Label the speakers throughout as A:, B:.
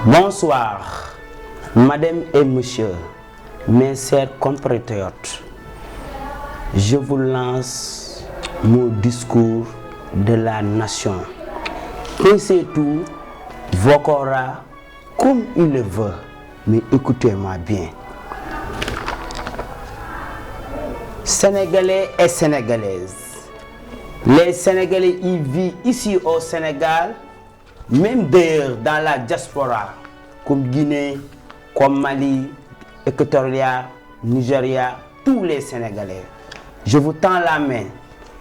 A: Bonsoir, Madame et Monsieur, mes chers compatriotes. Je vous lance mon discours de la nation. Pensez tout, Vokora, comme il le veut, mais écoutez-moi bien. Sénégalais et Sénégalaises, les Sénégalais y vivent ici au Sénégal, même d'ailleurs dans la diaspora, comme Guinée, comme Mali, Équatorial, Nigeria, tous les Sénégalais. Je vous tends la main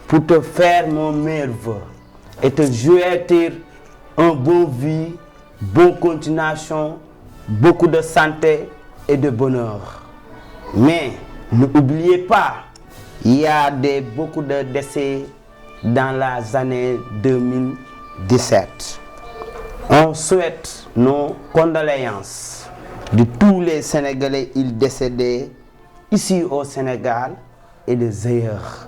A: pour te faire mon meilleur vœu et te souhaiter un bon vie, bonne continuation, beaucoup de santé et de bonheur. Mais n'oubliez pas, il y a beaucoup de décès dans les années 2017. On souhaite nos condoléances de tous les Sénégalais décédés ici au Sénégal et des ailleurs.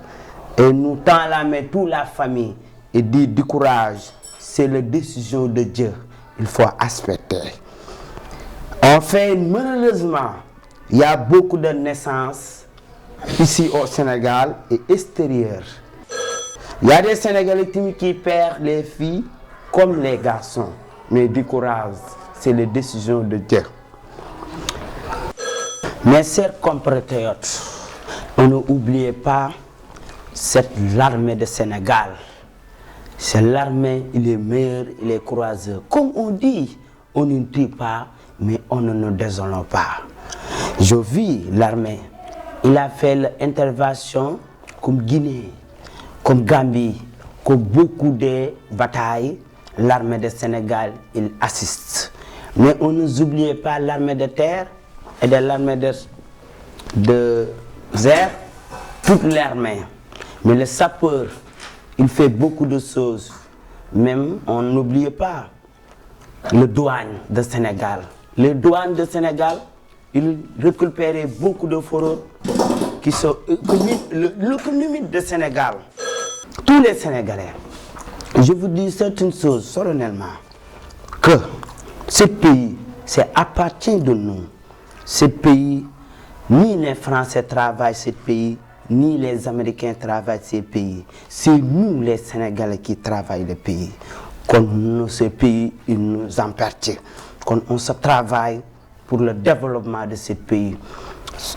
A: Et nous tend la main toute la famille et dit du courage, c'est la décision de Dieu, il faut respecter. Enfin, malheureusement, il y a beaucoup de naissances ici au Sénégal et extérieur. Il y a des Sénégalais qui perdent les filles comme les garçons. Mais du courage, c'est la décision de Dieu. Mes chers compatriotes, n'oubliez pas l'armée de Sénégal. C'est l'armée, il est meilleur, il est courageux. Comme on dit, on ne tue pas, mais on ne nous désole pas. Je vis l'armée. Il a fait l'intervention comme Guinée, comme Gambie, comme beaucoup de batailles. L'armée de Sénégal, il assiste. Mais on ne oublie pas l'armée de terre et de l'armée de air, toute l'armée. Mais le sapeur, il fait beaucoup de choses. Même, on n'oublie pas le douane de Sénégal. Le douane de Sénégal, il récupérait beaucoup de forêts qui sont l'économie de Sénégal. Tous les Sénégalais. Je vous dis certaines choses solennellement, que ce pays, c'est appartient de nous. Ce pays, ni les Français travaillent ce pays, ni les Américains travaillent ce pays. C'est nous les Sénégalais qui travaillent le pays. Comme ce pays, il nous appartient. Quand on se travaille pour le développement de ce pays.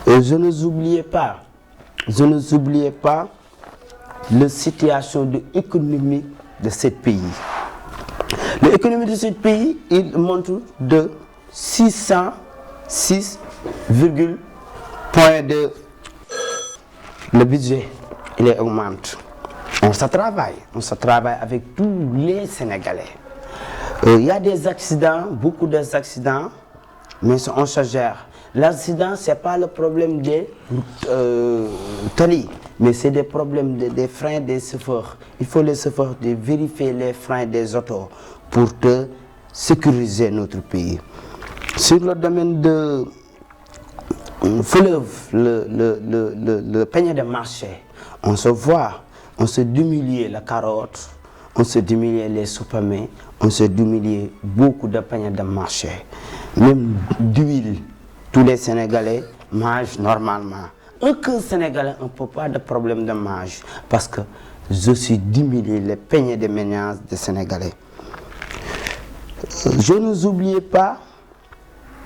A: Je n'oublie pas la situation économique de ce pays. L'économie de ce pays, il monte de 606,2. Le budget, il augmente. On se travaille avec tous les Sénégalais. Il y a des accidents, beaucoup d'accidents, mais on se gère. L'accident, ce n'est pas le problème des tali, mais c'est des problèmes des freins des chauffeurs. Il faut les chauffeurs de vérifier les freins des autos pour sécuriser notre pays. Sur le domaine de fleuve, le panier de marché, on se voit, on se diminue la carotte, on se diminue les soupamés, on se diminue beaucoup de paniers de marché. Même d'huile, tous les Sénégalais mangent normalement. Aucun Sénégalais n'a pas de problème de mange parce que je suis diminué les paniers de ménage des Sénégalais. Je n'oublie pas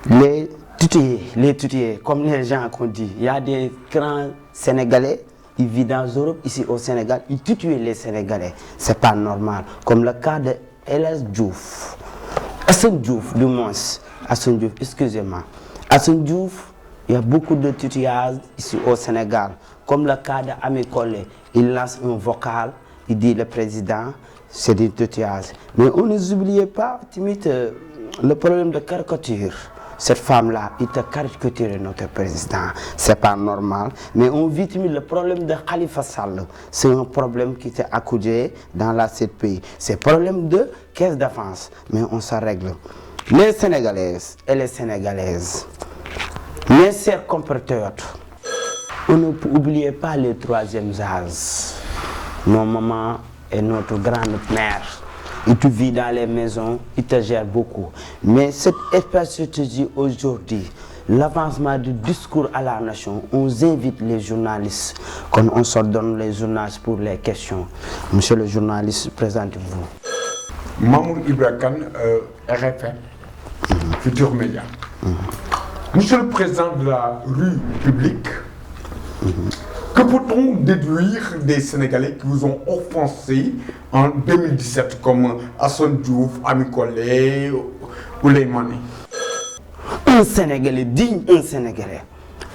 A: les tuteurs, comme les gens ont dit. Il y a des grands Sénégalais, ils vivent dans l'Europe, ici au Sénégal, ils tuent les Sénégalais. C'est pas normal. Comme le cas de Elas Diouf. Assane Diouf, du moins. Assane Diouf, excusez-moi. Assane Diouf, il y a beaucoup de tutorages ici au Sénégal. Comme le cas d'Ami Collé, il lance un vocal, il dit le président, c'est des tutorages. Mais on n'oublie pas, le problème de caricature. Cette femme-là, il a caricaturé notre président. C'est pas normal. Mais on vit le problème de Khalifa Sall. C'est un problème qui était accoudé dans la CPI. C'est un problème de caisse de défense. Mais on s'en règle. Les Sénégalaises et les Sénégalaises, mes chers compatriotes, on n'oubliez pas le troisième âge. Nos mamans et notre grande-mère. il te vit dans les maisons, il te gère beaucoup. Mais cette stratégie aujourd'hui, l'avancement du discours à la nation, on invite les journalistes, quand on se donne les journalistes pour les questions. Monsieur le journaliste, présentez-vous.
B: Mamour Ibra Kane, RFM, Futur Média. Monsieur le Président de la rue publique, que peut-on déduire des Sénégalais qui vous ont offensé en 2017 comme Assane Diouf, Ami Collé ou les Mané?
A: Un Sénégalais digne, un Sénégalais,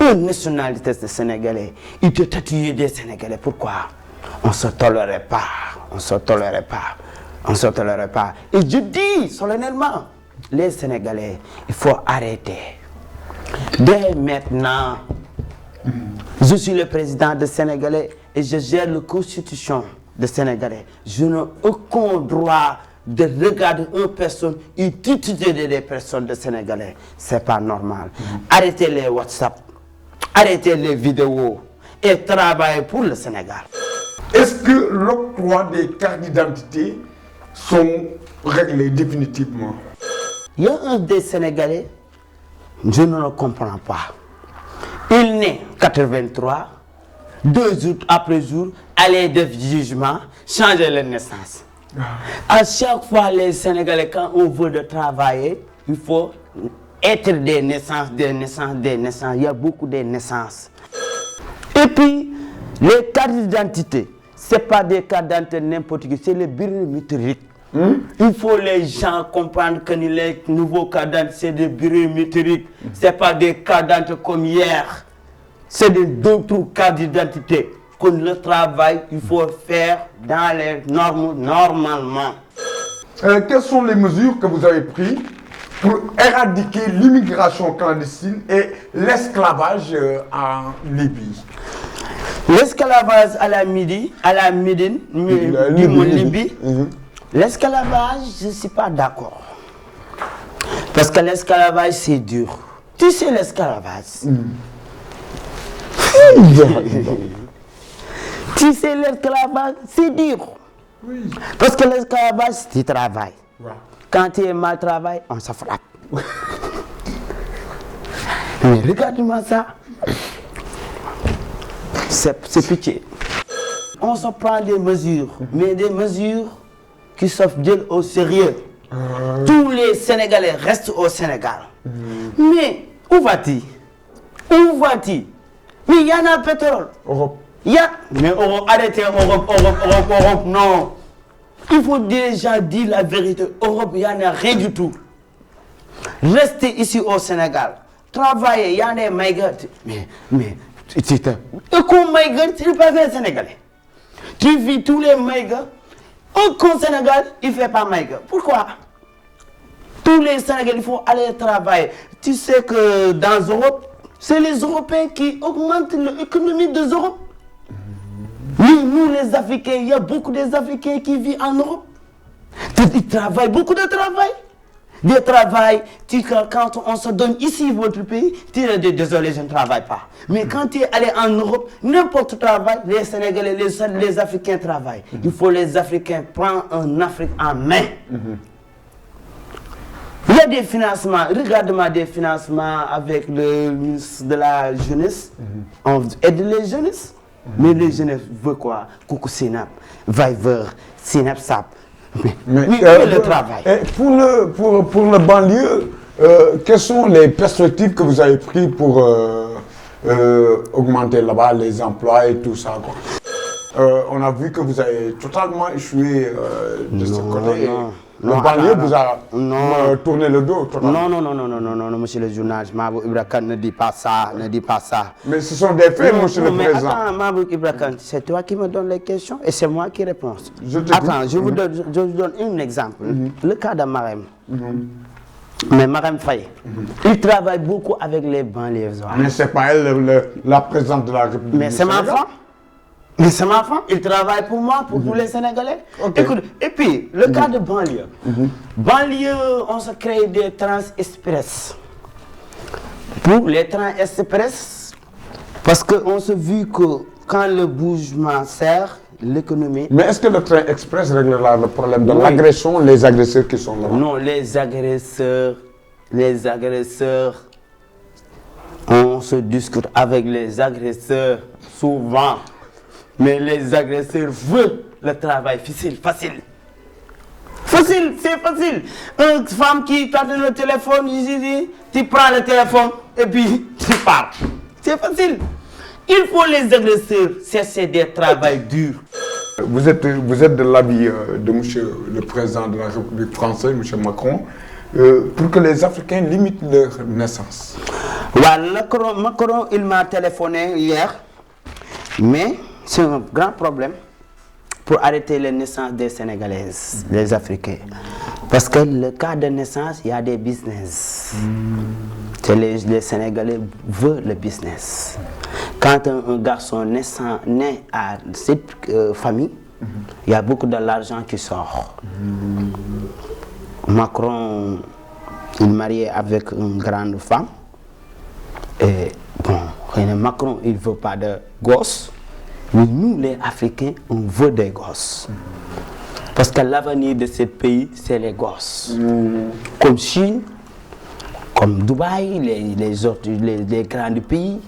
A: une nationalité de Sénégalais, il te tatouait des Sénégalais. Pourquoi? On ne se tolérait pas, on ne se tolérait pas, on ne se tolérait pas. Et je dis solennellement, les Sénégalais, il faut arrêter. Dès maintenant, je suis le président des Sénégalais et je gère la constitution des Sénégalais. Je n'ai aucun droit de regarder une personne et d'utiliser des personnes de Sénégalais. C'est pas normal. Arrêtez les WhatsApp, arrêtez les vidéos et travaillez pour le Sénégal.
B: Est-ce que l'octroi des cartes d'identité sont réglés définitivement?
A: Il y a un des Sénégalais, je ne le comprends pas. Il naît 83, 2 jours après jour, aller de jugement, changer la naissance. À chaque fois, les Sénégalais, quand on veut de travailler, il faut être des naissances, des naissances, des naissances. Il y a beaucoup de naissances. Et puis, les cartes d'identité, ce n'est pas des cartes d'identité n'importe qui, c'est les biométriques. Il faut les gens comprendre que les nouveaux cartes d'identité, c'est des biométriques. Ce n'est pas des cartes d'identité comme hier. C'est d'autres cartes d'identité. Que le travail, il faut faire dans les normes, normalement.
B: Quelles sont les mesures que vous avez prises pour éradiquer l'immigration clandestine et l'esclavage en Libye?
A: L'esclavage à la Libye, l'esclavage, je ne suis pas d'accord. Parce que l'esclavage, c'est dur. Tu sais l'esclavage. Tu sais l'esclavage, c'est dur.
B: Oui.
A: Parce que l'esclavage, c'est du travail.
B: Ouais.
A: Quand tu es mal travail, on se frappe. Mais regarde-moi ça. C'est pitié. On se prend des mesures, mais des mesures qui se viennent au sérieux. Tous les Sénégalais restent au Sénégal. Mais où va-t-il? Où va-t-il? Mais il y en a pétrole.
B: Europe.
A: Mais Europe, arrêtez, Europe, non. Il faut déjà dire la vérité. Europe, il n'y en a rien du tout. Restez ici au Sénégal. Travaillez, il y en a des migrants. Mais, aucun migrant, il ne peut pas faire Sénégalais. Tu vis tous les migrants. Aucun Sénégal, il ne fait pas migrant. Pourquoi? Tous les Sénégalais, il faut aller travailler. Tu sais que dans l'Europe, c'est les Européens qui augmentent l'économie de l'Europe. Oui, nous les Africains, il y a beaucoup d'Africains qui vivent en Europe. Ils travaillent, beaucoup de travail. Des travail, quand on se donne ici votre pays, tu dis désolé, je ne travaille pas. Mais quand tu es allé en Europe, n'importe travail, les Sénégalais, les Africains travaillent. Il faut les Africains prendre un Afrique en main. Il y a des financements, regarde-moi des financements avec le ministre de la Jeunesse. On aide les jeunesses. Mais les jeunesses veulent quoi? Coucou Sinap, Viver, Sinap Sap. Mais le travail.
B: Pour le banlieue, quelles sont les perspectives que vous avez prises pour augmenter là-bas les emplois et tout ça, quoi? On a vu que vous avez totalement échoué de ce côté. Le banlieue vous a tourné le dos totalement.
A: Non, monsieur le journaliste, Mamour Ibra Kane ne dit pas ça, ne dit pas ça.
B: Mais ce sont des faits, monsieur le président.
A: Attends, Mamour Ibra Kane, c'est toi qui me donnes les questions et c'est moi qui réponds. Attends, je vous donne un exemple. Le cas de Marème. Mais Marème Faye, il travaille beaucoup avec les banlieusards.
B: Mais c'est pas elle la présidente de la République.
A: Mais c'est ma femme. Mais c'est ma femme, il travaille pour moi, pour tous les Sénégalais. Okay. Écoute, et puis, le cas de banlieue. Banlieue, on se crée des trains express. Pour les trains express, parce qu'on se vu que quand le bougement sert, l'économie.
B: Mais est-ce que le train express réglera le problème de l'agression, les agresseurs qui sont là?
A: Non, les agresseurs, on se discute avec les agresseurs souvent. Mais les agresseurs veulent le travail facile. Facile, c'est facile. Une femme qui t'attend le téléphone, tu prends le téléphone et puis tu pars. C'est facile. Il faut les agresseurs cesser de travail dur.
B: Vous êtes de l'avis de monsieur le président de la République française, monsieur Macron, pour que les Africains limitent leur naissance.
A: Macron, il m'a téléphoné hier, mais c'est un grand problème pour arrêter les naissances des Sénégalaises, des Africains. Parce que le cas de naissance, il y a des business. Les Sénégalais veulent le business. Quand un garçon naît à cette famille, il y a beaucoup de l'argent qui sort. Macron, il est marié avec une grande femme. Et bon, Macron, il ne veut pas de gosses. Mais nous, les Africains, on veut des gosses. Parce que l'avenir de ce pays, c'est les gosses. Comme Chine, comme Dubaï, les grands pays.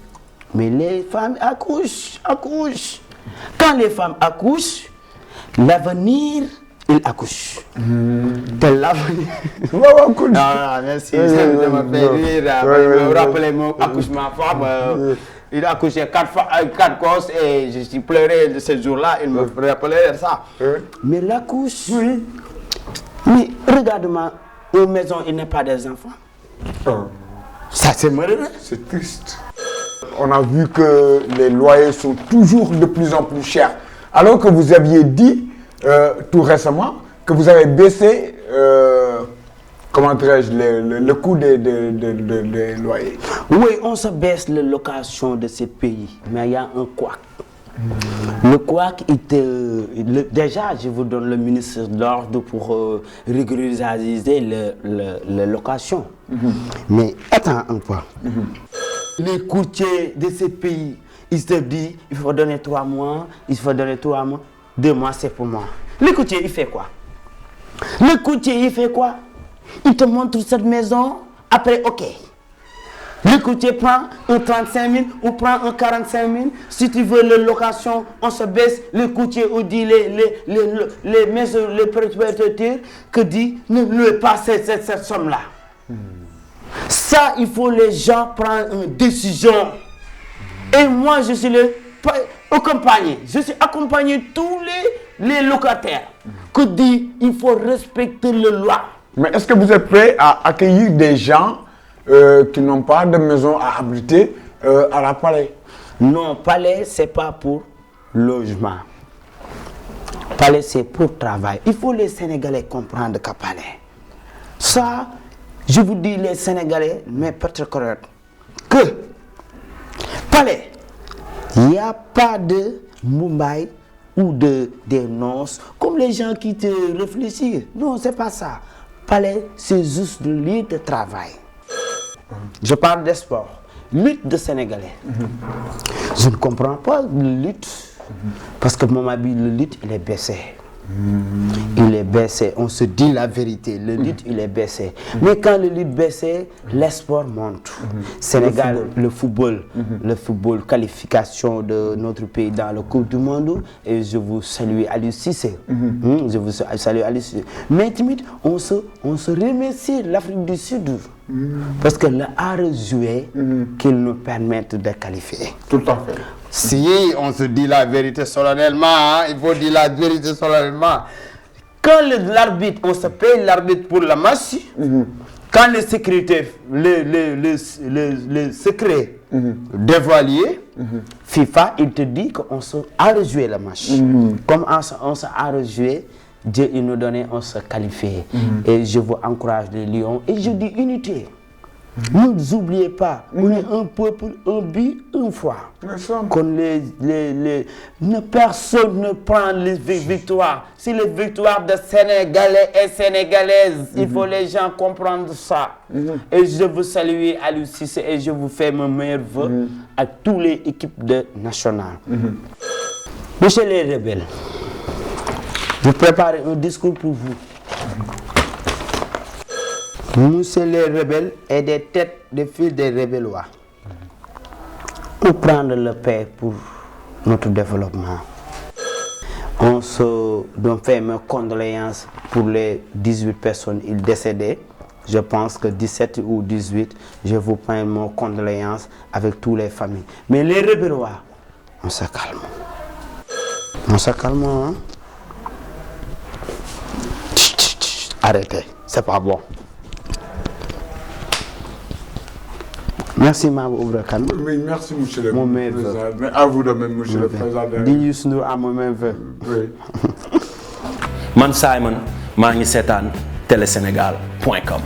A: Mais les femmes accouchent. Quand les femmes accouchent, l'avenir, il accouche. De l'avenir. Non, merci. Ça me fait rire. Rappelez-moi, accouchement femme. Il a accouché 4 gosses et je suis pleuré de ce jour-là. Il me rappelait ça. Mais l'accouche. Oui. Mais regarde-moi, aux maisons, il n'y a pas des enfants. Ça, c'est malheureux.
B: C'est triste. On a vu que les loyers sont toujours de plus en plus chers. Alors que vous aviez dit tout récemment que vous avez baissé comment dirais-je, le coût des loyers.
A: Oui, on se baisse la location de ce pays, mais il y a un couac. Le couac, déjà, je vous donne le ministre de l'Ordre pour régulariser la location. Mais attends un peu. Les courtiers de ce pays, ils se disent, il faut donner 3 mois, 2 mois, c'est pour moi. Le courtier, il fait quoi? Il te montre cette maison, après, ok. Le courtier prend un 35 000 ou prend un 45 000. Si tu veux la location, on se baisse. Le courtier ou dit les maisons, les propriétaires, que dit ne louez pas cette somme-là. Ça, il faut les gens prendre une décision. Et moi, je suis accompagné. Je suis accompagné tous les locataires. Que dit, il faut respecter la loi.
B: Mais est-ce que vous êtes prêt à accueillir des gens qui n'ont pas de maison à abriter à la Palais?
A: Non, Palais, ce n'est pas pour logement. Palais, c'est pour travail. Il faut les Sénégalais comprendre qu'à Palais. Ça, je vous dis les Sénégalais, mais peut-être correct, que Palais, il n'y a pas de Mumbai ou des noces comme les gens qui te réfléchissent. Non, c'est pas ça. Palais, c'est juste le lieu de travail. Je parle des sports. Lutte de Sénégalais. Je ne comprends pas le lutte. Parce que mon habit, le lutte, il est baissé. Il est baissé. On se dit la vérité. Le lutte, il est baissé. Mais quand le lutte baissé, les sports montent. Sénégal, le football, qualification de notre pays dans le Coupe du Monde. Et je vous salue Aliou Cissé. Je vous salue Aliou Cissé. Mais timide, on se remercie l'Afrique du Sud. Parce que le art joué qu'ils nous permettent de qualifier.
B: Tout à fait.
A: Si on se dit la vérité solennellement, hein, il faut dire la vérité solennellement. Quand l'arbitre, on se paye l'arbitre pour la match, quand les sécurités, les secrets dévoilés, FIFA, il te dit qu'on a rejoué le match. Comme on s'est rejoué, Dieu il nous donnait, on se qualifiait. Et je vous encourage les Lions. Et je dis unité. N'oubliez pas, on est un peuple, un but, une foi. Personne ne prend les victoires. C'est les victoires de Sénégalais et Sénégalaises. Il faut les gens comprendre ça. Et je vous salue Aliou Cissé et je vous fais mon meilleur vœu à toutes les équipes nationales. Monsieur les rebelles, je prépare un discours pour vous. Monsieur les rebelles et des têtes de file des rébellois. Pour prendre le paix pour notre développement. On fait mes condoléances pour les 18 personnes décédées. Je pense que 17 ou 18, je vous prends mes condoléances avec toutes les familles. Mais les rébellois, on se calme. On se calme, hein? Arrêtez, c'est pas bon. Merci, Mme Oubrekan.
B: Oui, merci, monsieur le
A: Mon
B: président. Mais à vous de même, monsieur le président.
A: Di Youssou à mon même vœu.
B: Oui.
C: Man Simon maa ngi seetaan telesenegal.com